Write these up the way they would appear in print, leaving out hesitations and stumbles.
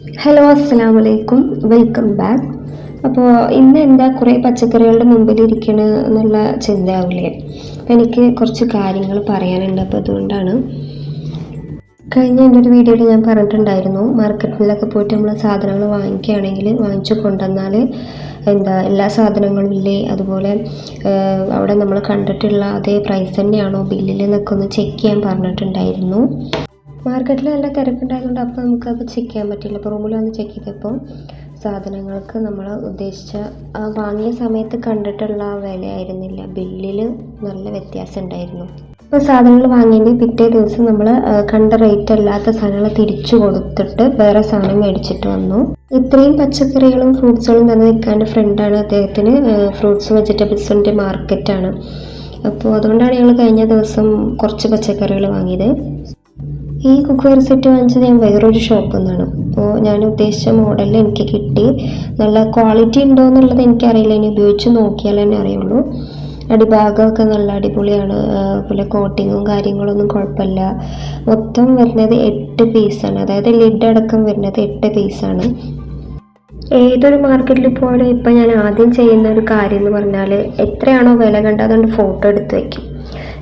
Hello അസ്സലാമു അലൈക്കും, welcome back. അപ്പോൾ ഇന്ന് എന്താ കുറേ പച്ചക്കറികളുടെ മുമ്പിൽ ഇരിക്കണ എന്നുള്ള ചിന്തയാവില്ലേ. അപ്പം എനിക്ക് കുറച്ച് കാര്യങ്ങൾ പറയാനുണ്ട്. അപ്പോൾ അതുകൊണ്ടാണ് കഴിഞ്ഞ എൻ്റെ ഒരു വീഡിയോയിൽ ഞാൻ പറഞ്ഞിട്ടുണ്ടായിരുന്നു, മാർക്കറ്റിലൊക്കെ പോയിട്ട് നമ്മൾ സാധനങ്ങൾ വാങ്ങിക്കുകയാണെങ്കിൽ വാങ്ങിച്ചു കൊണ്ടുവന്നാൽ എല്ലാ സാധനങ്ങളും ഇല്ലേ, അതുപോലെ അവിടെ നമ്മൾ കണ്ടിട്ടുള്ള അതേ പ്രൈസ് തന്നെയാണോ ബില്ലിൽ എന്നൊക്കെ ഒന്ന് ചെക്ക് ചെയ്യാൻ പറഞ്ഞിട്ടുണ്ടായിരുന്നു. മാർക്കറ്റിൽ നല്ല തിരക്കുണ്ടായതുകൊണ്ട് അപ്പോൾ നമുക്കത് ചെക്ക് ചെയ്യാൻ പറ്റില്ല. അപ്പോൾ റൂമിൽ വന്ന് ചെക്ക് ചെയ്തപ്പോൾ സാധനങ്ങൾക്ക് നമ്മൾ ഉദ്ദേശിച്ച വാങ്ങിയ സമയത്ത് കണ്ടിട്ടുള്ള വിലയായിരുന്നില്ല, ബില്ലിൽ നല്ല വ്യത്യാസം ഉണ്ടായിരുന്നു. അപ്പോൾ സാധനങ്ങൾ വാങ്ങിയതിൻ്റെ പിറ്റേ ദിവസം നമ്മൾ കണ്ട റേറ്റ് അല്ലാത്ത സാധനങ്ങൾ തിരിച്ചു കൊടുത്തിട്ട് വേറെ സാധനം മേടിച്ചിട്ട് വന്നു. ഇത്രയും പച്ചക്കറികളും ഫ്രൂട്ട്സുകളും തന്നെ നിൽക്കാൻ്റെ ഫ്രണ്ടാണ് അദ്ദേഹത്തിന് ഫ്രൂട്ട്സ് വെജിറ്റബിൾസിൻ്റെ മാർക്കറ്റാണ്. അപ്പോൾ അതുകൊണ്ടാണ് ഞങ്ങൾ കഴിഞ്ഞ ദിവസം കുറച്ച് പച്ചക്കറികൾ വാങ്ങിയത്. ഈ കുക്ക്വെയർ സെറ്റ് വാങ്ങിച്ചത് ഞാൻ വേറൊരു ഷോപ്പിൽ നിന്നാണ്. അപ്പോൾ ഞാൻ ഉദ്ദേശിച്ച മോഡലിൽ എനിക്ക് കിട്ടി. നല്ല ക്വാളിറ്റി ഉണ്ടോ എന്നുള്ളത് എനിക്കറിയില്ല, ഇനി ഉപയോഗിച്ച് നോക്കിയാൽ തന്നെ അറിയുള്ളൂ. അടിഭാഗമൊക്കെ നല്ല അടിപൊളിയാണ്, അതുപോലെ കോട്ടിങ്ങും കാര്യങ്ങളൊന്നും കുഴപ്പമില്ല. മൊത്തം വരുന്നത് 8 പീസാണ്, അതായത് ലിഡ് അടക്കം വരുന്നത് 8 പീസാണ്. ഏതൊരു മാർക്കറ്റിൽ പോയാലും ഇപ്പം ഞാൻ ആദ്യം ചെയ്യുന്ന ഒരു കാര്യം എന്ന് പറഞ്ഞാൽ എത്രയാണോ വില കണ്ടത് അതുകൊണ്ട് ഫോട്ടോ എടുത്ത് വയ്ക്കും.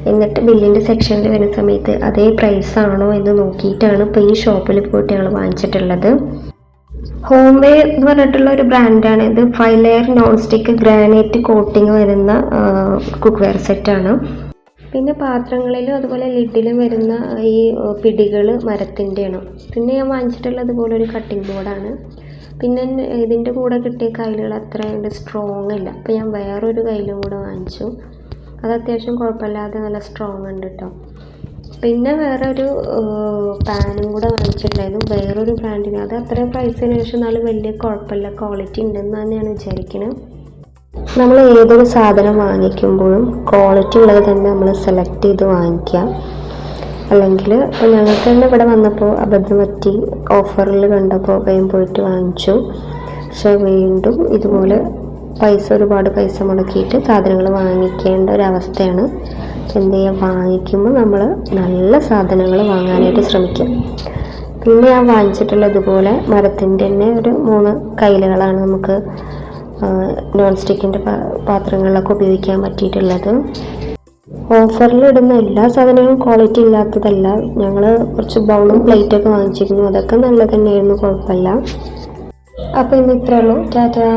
എന്നിട്ട് ബില്ലിൻ്റെ സെക്ഷനിൽ വരുന്ന സമയത്ത് അതേ പ്രൈസ് ആണോ എന്ന് നോക്കിയിട്ടാണ് ഇപ്പോൾ ഈ ഷോപ്പിൽ പോയിട്ട് ഞങ്ങൾ വാങ്ങിച്ചിട്ടുള്ളത്. ഹോം വേ എന്ന് പറഞ്ഞിട്ടുള്ള ഒരു ബ്രാൻഡാണ് ഇത്. 5 layer non stick granite coating വരുന്ന കുക്ക്വെയർ സെറ്റാണ്. പിന്നെ പാത്രങ്ങളിലും അതുപോലെ ലിഡിലും വരുന്ന ഈ പിടികൾ മരത്തിൻ്റെയാണ്. പിന്നെ ഞാൻ വാങ്ങിച്ചിട്ടുള്ളത് ഇതുപോലെ ഒരു കട്ടിംഗ് ബോർഡാണ്. പിന്നെ ഇതിൻ്റെ കൂടെ കിട്ടിയ കയ്യിലുകൾ അത്ര സ്ട്രോങ് ഇല്ല, അപ്പോൾ ഞാൻ വേറൊരു കയ്യിലും കൂടെ വാങ്ങിച്ചു. അത് അത്യാവശ്യം കുഴപ്പമില്ലാതെ നല്ല സ്ട്രോങ് ഉണ്ട് കേട്ടോ. പിന്നെ വേറെ ഒരു പാനും കൂടെ വാങ്ങിച്ചിട്ടുണ്ടായിരുന്നു വേറൊരു ബ്രാൻഡിന്. അത് അത്രയും പ്രൈസിന് ശേഷം എന്നാലും വലിയ കുഴപ്പമില്ല, ക്വാളിറ്റി ഉണ്ടെന്ന് തന്നെയാണ് വിചാരിക്കുന്നത്. നമ്മൾ ഏതൊരു സാധനം വാങ്ങിക്കുമ്പോഴും ക്വാളിറ്റി ഉള്ളത് തന്നെ നമ്മൾ സെലക്ട് ചെയ്ത് വാങ്ങിക്കുക. അല്ലെങ്കിൽ ഇപ്പോൾ ഞങ്ങൾക്ക് തന്നെ ഇവിടെ വന്നപ്പോൾ അബദ്ധം പറ്റി, ഓഫറിൽ കണ്ടപ്പോൾ വേഗം പോയിട്ട് വാങ്ങിച്ചു. പക്ഷെ വീണ്ടും ഇതുപോലെ ഒരുപാട് പൈസ മുടക്കിയിട്ട് സാധനങ്ങൾ വാങ്ങിക്കേണ്ട ഒരവസ്ഥയാണ്. എന്ത് ചെയ്യുക, വാങ്ങിക്കുമ്പോൾ നമ്മൾ നല്ല സാധനങ്ങൾ വാങ്ങാനായിട്ട് ശ്രമിക്കുക. പിന്നെ ഞാൻ വാങ്ങിച്ചിട്ടുള്ള ഇതുപോലെ മരത്തിൻ്റെ തന്നെ ഒരു 3 കൈലുകളാണ് നമുക്ക് നോൺ സ്റ്റിക്കിൻ്റെ പാത്രങ്ങളിലൊക്കെ ഉപയോഗിക്കാൻ പറ്റിയിട്ടുള്ളത്. ഓഫറിൽ ഇടുന്ന എല്ലാ സാധനങ്ങളും ക്വാളിറ്റി ഇല്ലാത്തതല്ല. ഞങ്ങൾ കുറച്ച് ബൗളും പ്ലേറ്റൊക്കെ വാങ്ങിച്ചിരുന്നു, അതൊക്കെ നല്ലത് തന്നെയായിരുന്നു, കുഴപ്പമില്ല. അപ്പോൾ ഇന്ന് ഇത്രയേ ഉള്ളൂ. ടാറ്റാ.